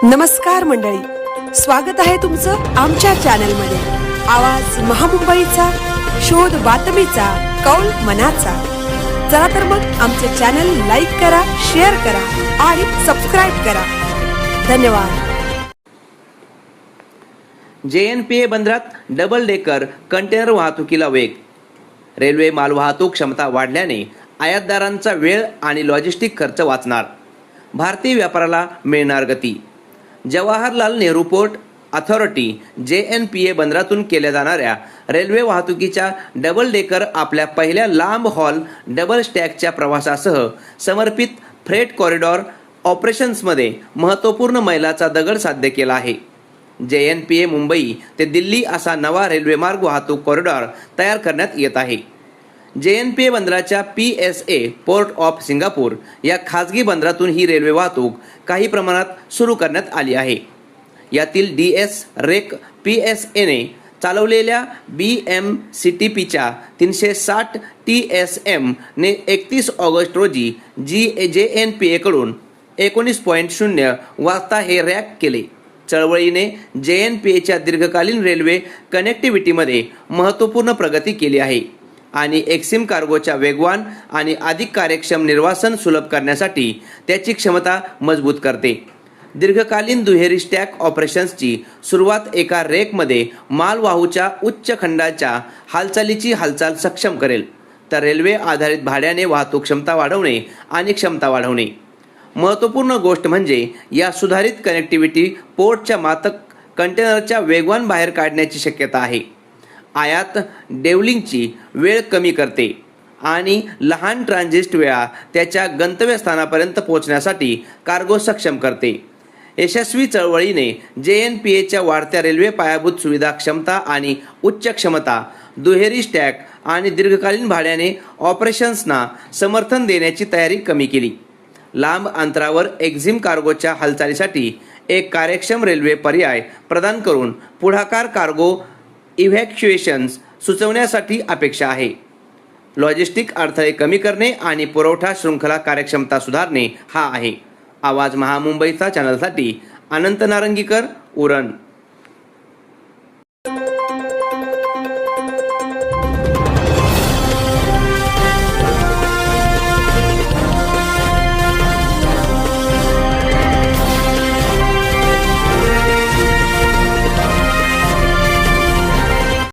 नमस्कार मंडळी, स्वागत आहे तुमचं आमच्या चॅनलमध्ये। आवाज महामुंबईचा, शोध बातमीचा, कौल मनाचा। चला तर मग आमचे चॅनल लाईक करा, शेअर करा आणि सबस्क्राइब करा। धन्यवाद। JNPA बंदरात डबल डेकर कंटेनर वाहतुकीला वेग। रेल्वे मालवाहतूक क्षमता वाढल्याने आयातदारांचा वेळ आणि लॉजिस्टिक खर्च वाचणार। भारतीय व्यापाराला मिळणार गती। Jawaharlal Nehru port authority JNPA बंदरातून केल्या जाणाऱ्या रेल्वे वाहतुकीच्या डबल डेकर आपल्या पहिल्या लांब हॉल डबल स्टॅकच्या प्रवासासह समर्पित फ्रेट कॉरिडॉर ऑपरेशन्समध्ये महत्त्वपूर्ण मैलाचा दगड साध्य केला आहे। JNPA मुंबई ते दिल्ली असा नवा रेल्वे मार्ग वाहतूक कॉरिडॉर तयार करण्यात येत आहे। JNPA बंदराच्या PSA पोर्ट ऑफ सिंगापूर या खाजगी बंदरातून ही रेल्वे वाहतूक काही प्रमाणात सुरू करण्यात आली आहे। यातील DS रेक PSAने चालवलेल्या BMCTPच्या 360 TSM ने 31 ऑगस्ट रोजी JNPA कडून 19.0 वाजता हे रॅक केले। चळवळीने JNPAच्या दीर्घकालीन रेल्वे कनेक्टिव्हिटीमध्ये महत्त्वपूर्ण प्रगती केली आहे आणि एक्सिम कार्गोच्या वेगवान आणि अधिक कार्यक्षम निर्वासन सुलभ करण्यासाठी त्याची क्षमता मजबूत करते। दीर्घकालीन दुहेरी स्टॅक ऑपरेशन्सची सुरुवात एका रेकमध्ये मालवाहूच्या उच्च खंडाच्या हालचालीची हालचाल सक्षम करेल, तर रेल्वे आधारित भाड्याने वाहतूक क्षमता वाढवणे आणि क्षमता वाढवणे। महत्त्वपूर्ण गोष्ट म्हणजे या सुधारित कनेक्टिव्हिटी पोर्टच्या मातक कंटेनरच्या वेगवान बाहेर काढण्याची शक्यता आहे, आयात डेव्हलिंगची वेळ कमी करते आणि लहान ट्रान्झिट वेळा त्याच्या गंतव्यस्थानापर्यंत पोहोचण्यासाठी कार्गो सक्षम करते। यशस्वी चळवळीने JNPAच्या वाढत्या रेल्वे पायाभूत सुविधा क्षमता आणि उच्च क्षमता दुहेरी स्टॅक आणि दीर्घकालीन भाड्याने ऑपरेशन्सना समर्थन देण्याची तयारी कमी केली। लांब अंतरावर एक्झिम कार्गोच्या हालचालीसाठी एक कार्यक्षम रेल्वे पर्याय प्रदान करून पुढाकार कार्गो इव्हॅक्युएशन्स सुचवण्यासाठी अपेक्षा आहे। लॉजिस्टिक अडथळे कमी करणे आणि पुरवठा शृंखला कार्यक्षमता सुधारणे हा आहे। आवाज महामुंबईचा चॅनलसाठी अनंत नारंगीकर, उरण।